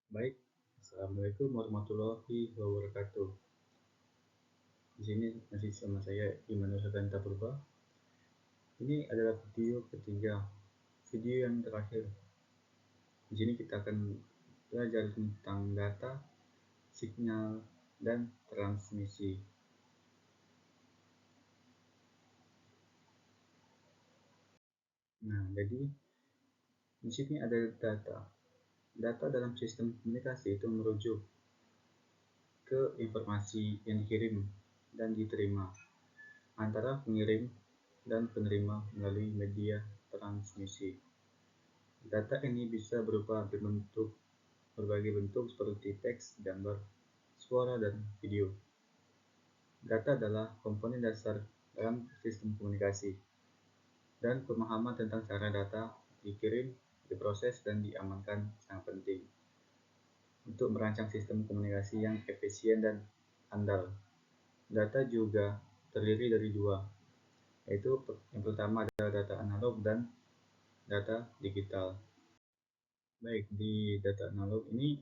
Baik, Assalamualaikum warahmatullahi wabarakatuh. Di sini masih sama saya Iman Nurhadanta Purba. Ini adalah video ketiga, video yang terakhir. Di sini kita akan belajar tentang data, signal, dan transmisi. Nah, jadi di sini ada data. Data dalam sistem komunikasi itu merujuk ke informasi yang dikirim dan diterima antara pengirim dan penerima melalui media transmisi. Data ini bisa berupa berbagai bentuk seperti teks, gambar, suara, dan video. Data adalah komponen dasar dalam sistem komunikasi, dan pemahaman tentang cara data dikirim, diproses, dan diamankan sangat penting untuk merancang sistem komunikasi yang efisien dan andal. Data juga terdiri dari dua, yaitu yang pertama adalah data analog dan data digital. Baik, di data analog ini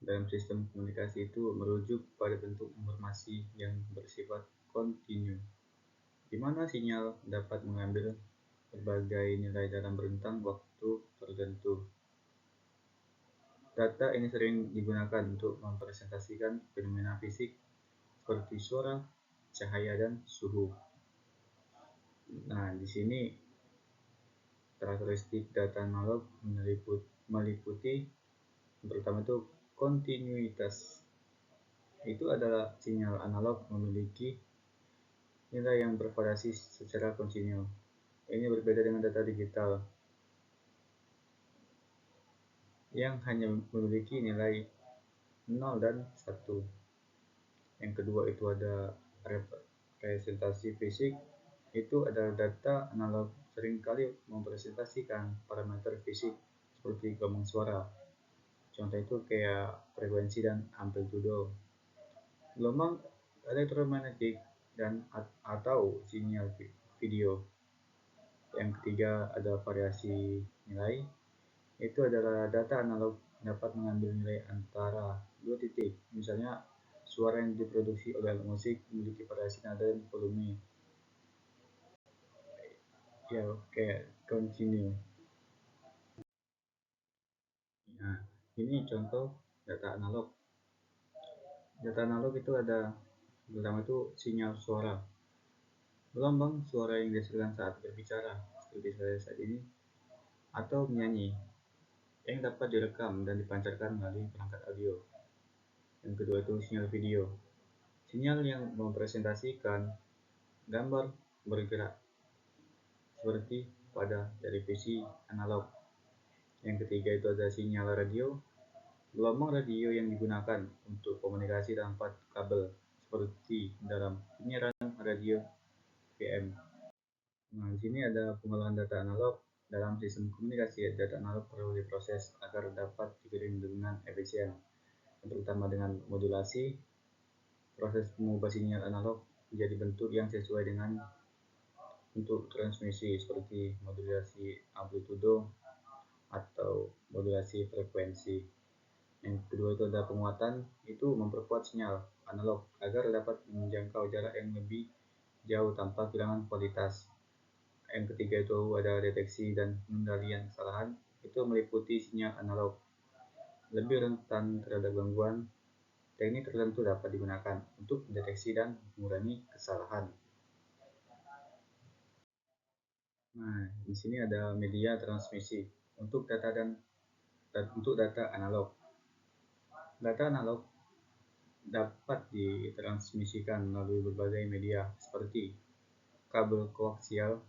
dalam sistem komunikasi itu merujuk pada bentuk informasi yang bersifat kontinu, di mana sinyal dapat mengambil berbagai nilai dalam rentang waktu tertentu. Data ini sering digunakan untuk mempresentasikan fenomena fisik seperti suara, cahaya, dan suhu. Nah, di sini karakteristik data analog meliputi yang pertama itu kontinuitas. Itu adalah sinyal analog memiliki nilai yang bervariasi secara kontinu. Ini berbeda dengan data digital yang hanya memiliki nilai 0 dan 1. Yang kedua itu ada representasi fisik. Itu adalah data analog seringkali mempresentasikan parameter fisik seperti gelombang suara. Contoh itu kayak frekuensi dan amplitudo, gelombang elektromagnetik, dan atau sinyal video. Yang ketiga ada variasi nilai. Itu adalah data analog dapat mengambil nilai antara dua titik. Misalnya suara yang diproduksi oleh alat musik memiliki variasi nada dan volume. Ya, kayak continue. Nah, ini contoh data analog. Data analog itu ada pertama itu sinyal suara. Gelombang suara yang dihasilkan saat berbicara, seperti saya saat ini, atau menyanyi, yang dapat direkam dan dipancarkan melalui perangkat audio. Yang kedua itu sinyal video. Sinyal yang mempresentasikan gambar bergerak, seperti pada televisi analog. Yang ketiga itu ada sinyal radio. Gelombang radio yang digunakan untuk komunikasi tanpa kabel, seperti dalam penyiaran radio FM. Nah, di sini ada pengolahan data analog. Dalam sistem komunikasi, data analog perlu diproses agar dapat dikirim dengan efisien, terutama dengan modulasi. Proses mengubah sinyal analog menjadi bentuk yang sesuai dengan untuk transmisi, seperti modulasi amplitudo atau modulasi frekuensi. Yang kedua itu ada penguatan, itu memperkuat sinyal analog agar dapat menjangkau jarak yang lebih jauh tanpa kehilangan kualitas. Yang ketiga itu ada deteksi dan pengendalian kesalahan. Itu meliputi sinyal analog lebih rentan terhadap gangguan. Teknik tertentu dapat digunakan untuk mendeteksi dan mengurangi kesalahan. Nah, di sini ada media transmisi untuk data analog. Data analog dapat ditransmisikan melalui berbagai media seperti kabel koaksial,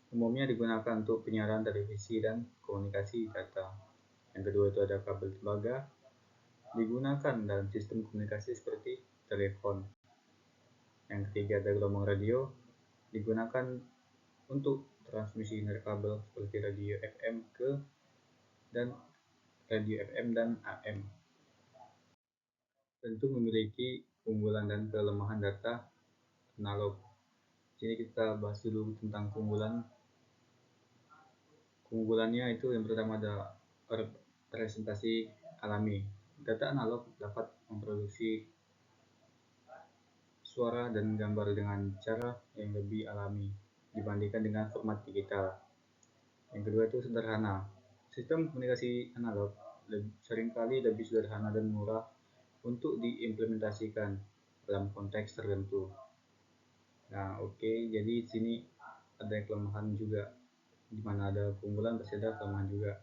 umumnya digunakan untuk penyiaran televisi dan komunikasi data. Yang kedua itu ada kabel tembaga, digunakan dalam sistem komunikasi seperti telepon. Yang ketiga ada gelombang radio, digunakan untuk transmisi nirkabel seperti radio FM dan radio FM dan AM. Tentu memiliki keunggulan dan kelemahan data analog. Jadi kita bahas dulu tentang keunggulannya. Keunggulannya itu yang pertama ada representasi alami. Data analog dapat memproduksi suara dan gambar dengan cara yang lebih alami dibandingkan dengan format digital. Yang kedua itu sederhana. Sistem komunikasi analog seringkali lebih sederhana dan murah untuk diimplementasikan dalam konteks tertentu. Nah, oke, jadi di sini ada kelemahan juga, di mana ada keunggulan pasti ada kelemahan juga.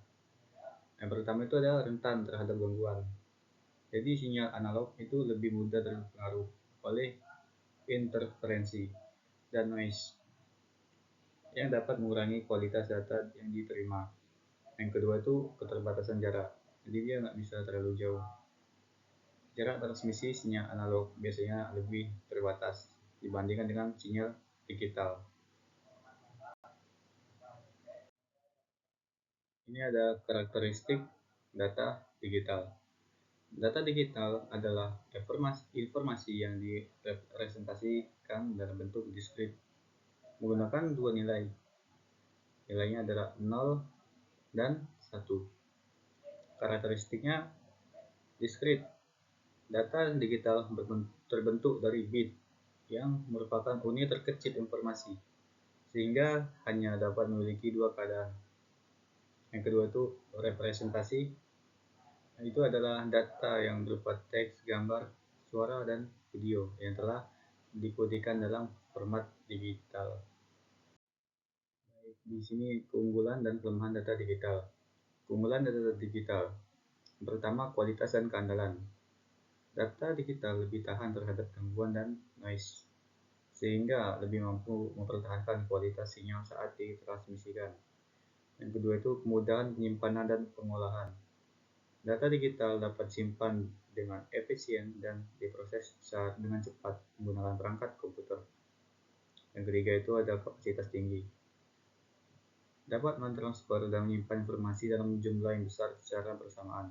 Yang pertama itu adalah rentan terhadap gangguan. Jadi sinyal analog itu lebih mudah terpengaruh oleh interferensi dan noise yang dapat mengurangi kualitas data yang diterima. Yang kedua itu keterbatasan jarak, jadi dia nggak bisa terlalu jauh. Jarak transmisi sinyal analog biasanya lebih terbatas dibandingkan dengan sinyal digital. Ini ada karakteristik data digital. Data digital adalah informasi yang direpresentasikan dalam bentuk diskrit menggunakan dua nilai. Nilainya adalah 0 dan 1. Karakteristiknya diskrit. Data digital terbentuk dari bit yang merupakan unit terkecil informasi, sehingga hanya dapat memiliki dua keadaan. Yang kedua itu representasi. Itu adalah data yang berupa teks, gambar, suara, dan video yang telah dikodekan dalam format digital. Di sini keunggulan dan kelemahan data digital. Keunggulan data digital. Pertama, kualitas dan keandalan. Data digital lebih tahan terhadap gangguan dan noise, sehingga lebih mampu mempertahankan kualitas sinyal saat ditransmisikan. Yang kedua itu kemudahan penyimpanan dan pengolahan. Data digital dapat disimpan dengan efisien dan diproses dengan cepat menggunakan perangkat komputer. Yang ketiga itu ada kapasitas tinggi. Dapat mentransfer dan menyimpan informasi dalam jumlah yang besar secara bersamaan.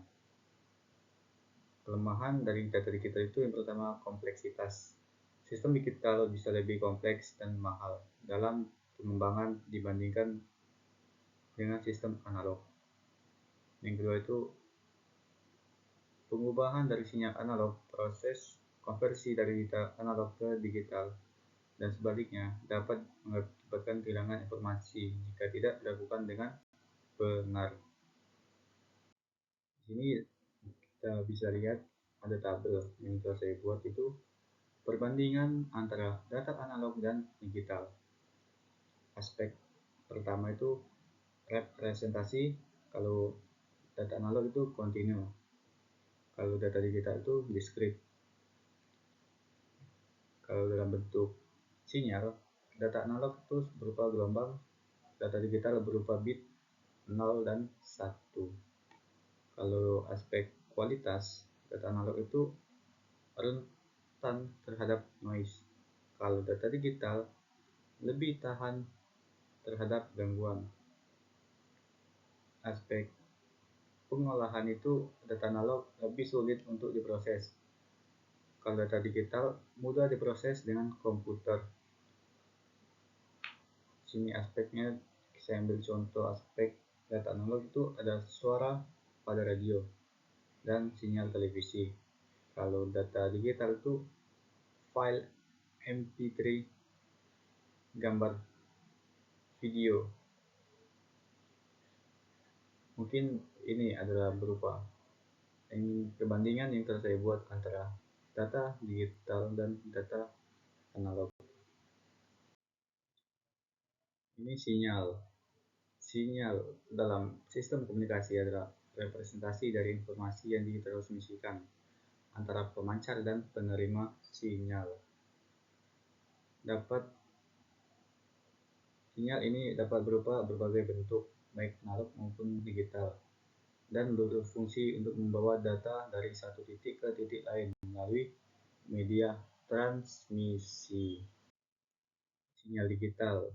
Kelemahan dari data digital itu yang pertama kompleksitas. Sistem digital bisa lebih kompleks dan mahal dalam pengembangan dibandingkan dengan sistem analog. Yang kedua itu pengubahan dari sinyal analog, proses konversi dari data analog ke digital, dan sebaliknya dapat mengakibatkan kehilangan informasi jika tidak dilakukan dengan benar. Di sini kita bisa lihat ada tabel yang telah saya buat, itu perbandingan antara data analog dan digital. Aspek pertama itu representasi. Kalau data analog itu kontinu, kalau data digital itu diskrit. Kalau dalam bentuk sinyal, data analog itu berupa gelombang, data digital berupa bit 0 dan 1. Kalau aspek kualitas, data analog itu rentan terhadap noise. Kalau data digital lebih tahan terhadap gangguan. Aspek pengolahan itu data analog lebih sulit untuk diproses. Kalau data digital mudah diproses dengan komputer. Sini aspeknya saya ambil contoh aspek data analog itu ada suara pada radio dan sinyal televisi. Kalau data digital itu file MP3, gambar, video. Mungkin ini adalah berupa perbandingan yang telah saya buat antara data digital dan data analog. Ini sinyal. Sinyal dalam sistem komunikasi adalah representasi dari informasi yang ditransmisikan antara pemancar dan penerima sinyal. Sinyal ini dapat berupa berbagai bentuk, baik analog maupun digital, dan berfungsi untuk membawa data dari satu titik ke titik lain melalui media transmisi. Sinyal digital.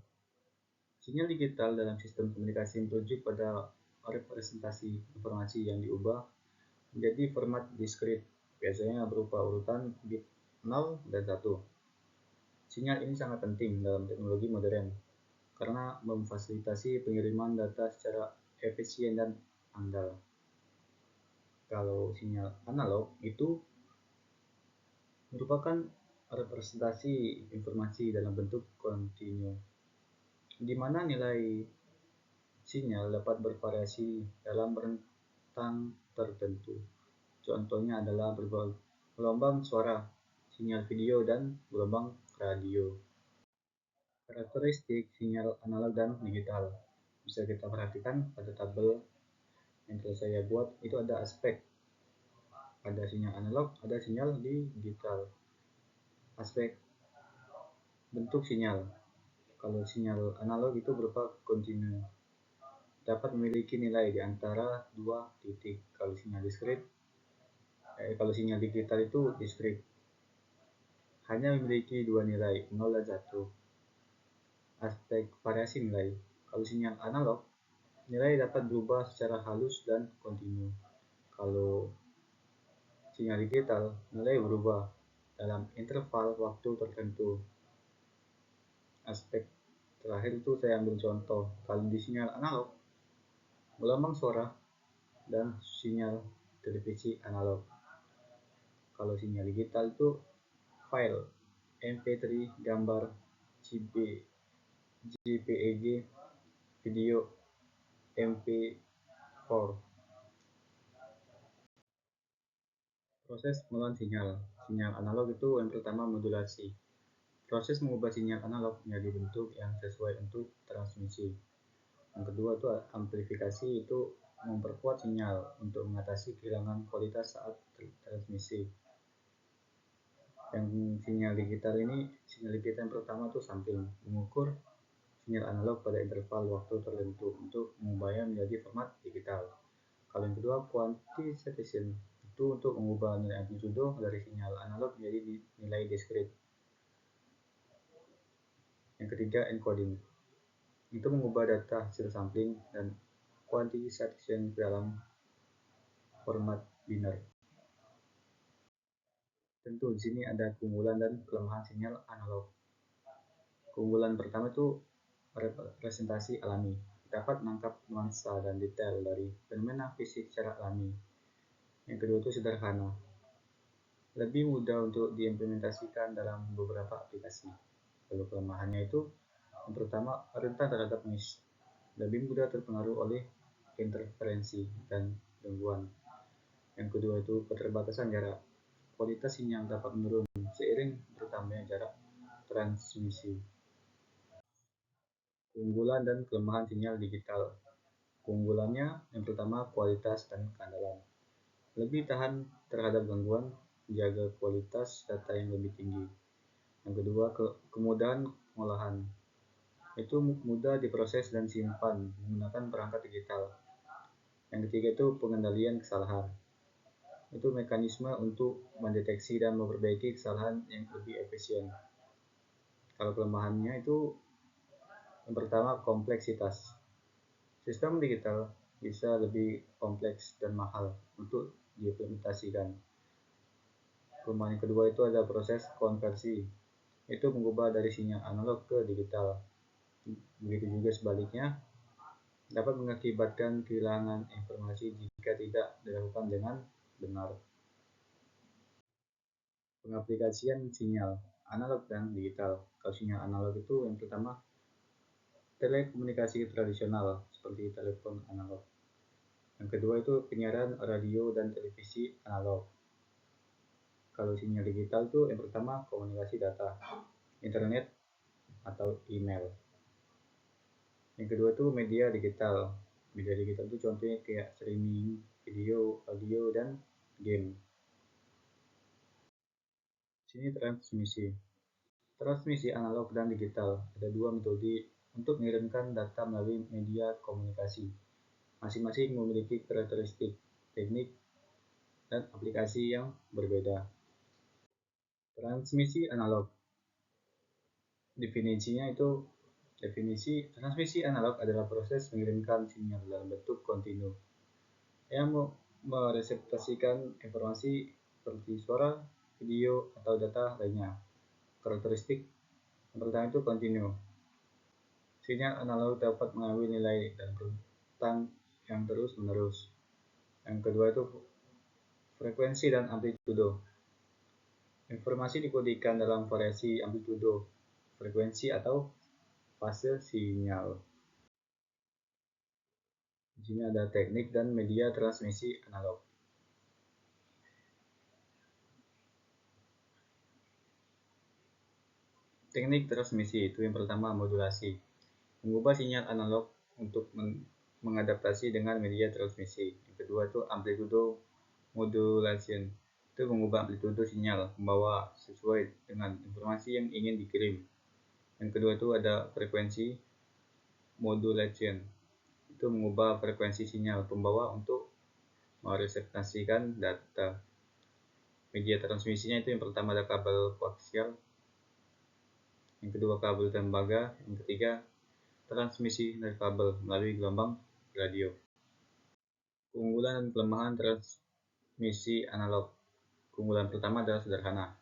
Sinyal digital dalam sistem komunikasi merujuk pada representasi informasi yang diubah menjadi format diskrit, biasanya berupa urutan bit 0 dan 1. Sinyal ini sangat penting dalam teknologi modern karena memfasilitasi pengiriman data secara efisien dan andal. Kalau sinyal analog itu merupakan representasi informasi dalam bentuk kontinu, di mana nilai sinyal dapat bervariasi dalam rentang tertentu. Contohnya adalah gelombang suara, sinyal video, dan gelombang radio. Karakteristik sinyal analog dan digital bisa kita perhatikan pada tabel yang telah saya buat. Itu ada aspek, ada sinyal analog, ada sinyal digital. Aspek bentuk sinyal, kalau sinyal analog itu berupa kontinu, dapat memiliki nilai di antara dua titik. Kalau sinyal digital itu diskrit, hanya memiliki dua nilai, 0 dan 1. Aspek variasi nilai, kalau sinyal analog, nilai dapat berubah secara halus dan kontinu. Kalau sinyal digital, nilai berubah dalam interval waktu tertentu. Aspek terakhir itu saya ambil contoh. Kalau di sinyal analog, gelombang suara dan sinyal televisi analog. Kalau sinyal digital itu file MP3, gambar, JPEG, video MP4. Proses pengolahan sinyal analog itu yang pertama modulasi. Proses mengubah sinyal analog menjadi bentuk yang sesuai untuk transmisi. Yang kedua itu amplifikasi, itu memperkuat sinyal untuk mengatasi kehilangan kualitas saat transmisi. Yang sinyal digital yang pertama itu sampling, mengukur sinyal analog pada interval waktu tertentu untuk mengubahnya menjadi format digital. Kalau yang kedua quantization, itu untuk mengubah nilai amplitudo dari sinyal analog menjadi nilai diskrit. Yang ketiga encoding, itu mengubah data hasil sampling dan quantization ke dalam format biner. Tentu di sini ada keunggulan dan kelemahan sinyal analog. Keunggulan pertama itu representasi alami, dapat menangkap nuansa dan detail dari fenomena fisik secara alami. Yang kedua itu sederhana, lebih mudah untuk diimplementasikan dalam beberapa aplikasi. Lalu kelemahannya itu yang pertama rentan terhadap noise, lebih mudah terpengaruh oleh interferensi dan gangguan. Yang kedua itu keterbatasan jarak, kualitas sinyal dapat menurun seiring bertambahnya jarak transmisi. Keunggulan dan kelemahan sinyal digital. Keunggulannya yang pertama kualitas dan keandalan, lebih tahan terhadap gangguan, menjaga kualitas data yang lebih tinggi. Yang kedua kemudahan pengolahan, itu mudah diproses dan simpan menggunakan perangkat digital. Yang ketiga itu pengendalian kesalahan, itu mekanisme untuk mendeteksi dan memperbaiki kesalahan yang lebih efisien. Kalau kelemahannya itu yang pertama kompleksitas, sistem digital bisa lebih kompleks dan mahal untuk diimplementasikan. Kelemahan yang kedua itu ada proses konversi, itu mengubah dari sinyal analog ke digital. Begitu juga sebaliknya, dapat mengakibatkan kehilangan informasi jika tidak dilakukan dengan benar. Pengaplikasian sinyal analog dan digital. Kalau sinyal analog itu yang pertama telekomunikasi tradisional seperti telepon analog. Yang kedua itu penyiaran radio dan televisi analog. Kalau sinyal digital itu yang pertama komunikasi data, internet atau email. Yang kedua itu media digital. Media digital itu contohnya kayak streaming, video, audio, dan game. Sini transmisi. Transmisi analog dan digital. Ada dua metode untuk mengirimkan data melalui media komunikasi. Masing-masing memiliki karakteristik, teknik, dan aplikasi yang berbeda. Transmisi analog. Transmisi analog adalah proses mengirimkan sinyal dalam bentuk kontinu yang merepresentasikan informasi seperti suara, video, atau data lainnya. Karakteristik yang pertama itu kontinu. Sinyal analog dapat mengambil nilai dan rentang yang terus-menerus. Yang kedua itu Frekuensi dan amplitudo. Informasi dikodikan dalam variasi amplitudo, frekuensi atau fase sinyal. Di sini ada teknik dan media transmisi analog. Teknik transmisi itu yang pertama modulasi, mengubah sinyal analog untuk mengadaptasi dengan media transmisi. Yang kedua itu amplitudo modulation, itu mengubah amplitudo sinyal membawa sesuai dengan informasi yang ingin dikirim. Yang kedua itu ada frekuensi modulation, itu mengubah frekuensi sinyal pembawa untuk mereseptasikan data. Media transmisinya itu yang pertama ada kabel koaksial, yang kedua kabel tembaga, yang ketiga transmisi dari kabel melalui gelombang radio. Keunggulan dan kelemahan transmisi analog. Keunggulan pertama adalah sederhana.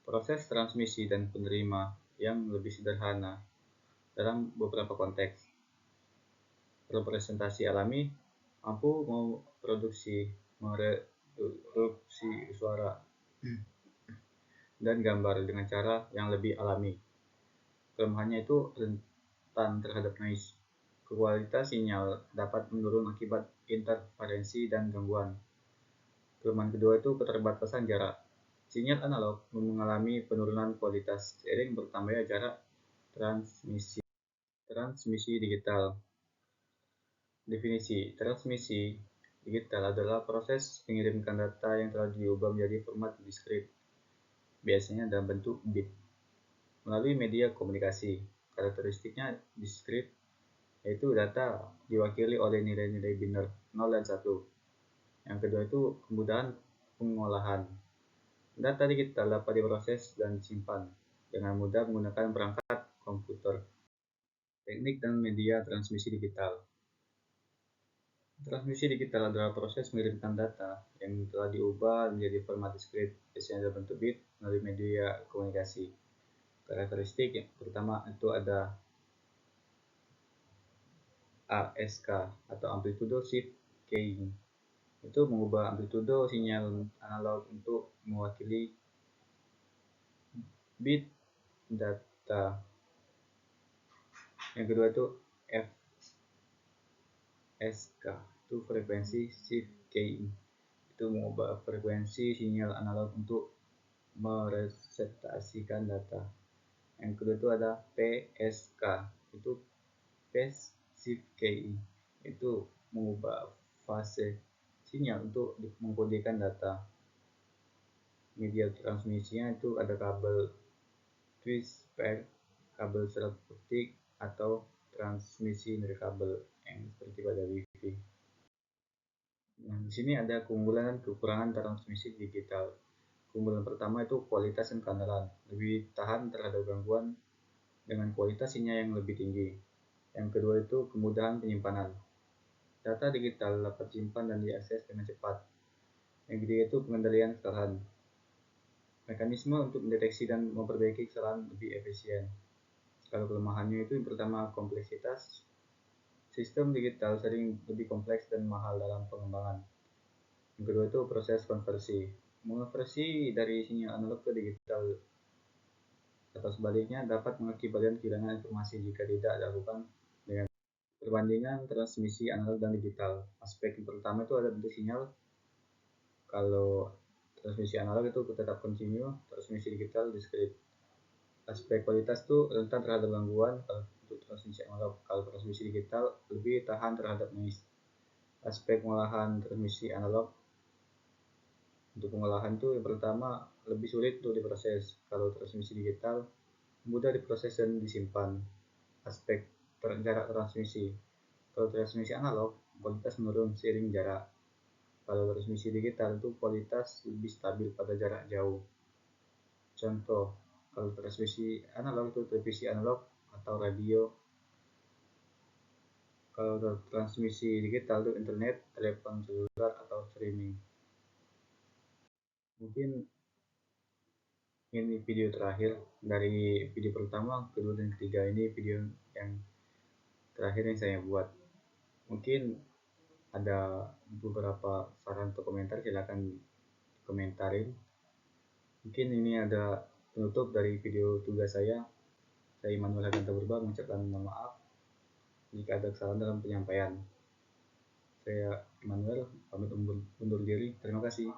Proses transmisi dan penerima yang lebih sederhana dalam beberapa konteks. Representasi alami mampu memproduksi suara dan gambar dengan cara yang lebih alami. Kelemahannya itu rentan terhadap noise. Kualitas sinyal dapat menurun akibat interferensi dan gangguan. Kelemahan kedua itu keterbatasan jarak. Sinyal analog mengalami penurunan kualitas seiring bertambahnya jarak transmisi. Transmisi digital. Definisi transmisi digital adalah proses mengirimkan data yang telah diubah menjadi format diskrit, biasanya dalam bentuk bit, melalui media komunikasi. Karakteristiknya diskrit, yaitu data diwakili oleh nilai-nilai biner 0 dan 1. Yang kedua itu kemudahan pengolahan. Data digital dapat diproses dan disimpan dengan mudah menggunakan perangkat komputer. Teknik dan media transmisi digital. Transmisi digital adalah proses mengirimkan data yang telah diubah menjadi format diskrit, biasanya dalam bentuk bit, melalui media komunikasi. Karakteristik yang pertama itu ada ASK atau amplitudo shift keying. Itu mengubah amplitudo sinyal analog untuk mewakili bit data. Yang kedua itu FSK, itu frekuensi shift keying. Itu mengubah frekuensi sinyal analog untuk merepresentasikan data. Yang kedua itu ada PSK, itu phase shift keying, itu mengubah fase sinyal untuk mengkodekan data. Media transmisinya itu ada kabel twist-pair, kabel serat optik, atau transmisi dari kabel yang seperti pada Wi-Fi. Nah, di sini ada keunggulan dan kekurangan transmisi digital. Keunggulan pertama itu kualitas dan keandalan, lebih tahan terhadap gangguan dengan kualitas sinyal yang lebih tinggi. Yang kedua itu kemudahan penyimpanan. Data digital dapat disimpan dan diakses dengan cepat. Yang ketiga itu pengendalian kesalahan. Mekanisme untuk mendeteksi dan memperbaiki kesalahan lebih efisien. Kalau kelemahannya itu yang pertama kompleksitas. Sistem digital sering lebih kompleks dan mahal dalam pengembangan. Yang kedua itu proses konversi. Mengonversi dari sinyal analog ke digital atau sebaliknya dapat mengakibatkan kehilangan informasi jika tidak dilakukan dengan perbandingan transmisi analog dan digital. Aspek yang pertama itu ada bentuk sinyal. Kalau transmisi analog itu tetap kontinu, transmisi digital diskrit. Aspek kualitas itu rentan terhadap gangguan untuk transmisi analog. Kalau transmisi digital lebih tahan terhadap noise. Aspek pengolahan transmisi analog. Untuk pengolahan itu yang pertama lebih sulit untuk diproses. Kalau transmisi digital mudah diproses dan disimpan. Aspek jarak transmisi. Kalau transmisi analog kualitas menurun seiring jarak. Kalau transmisi digital itu kualitas lebih stabil pada jarak jauh. Contoh, kalau transmisi analog itu televisi analog atau radio. Kalau transmisi digital itu internet, telepon seluler atau streaming. Mungkin ini video terakhir dari video pertama, kedua, dan ketiga. Ini video yang terakhir yang saya buat. Mungkin ada beberapa saran atau komentar komentar silahkan komentarin. Mungkin ini ada penutup dari video tugas saya. Saya Immanuel Hadanta Purba mengucapkan mohon maaf jika ada kesalahan dalam penyampaian. Saya Immanuel pamit undur diri. Terima kasih.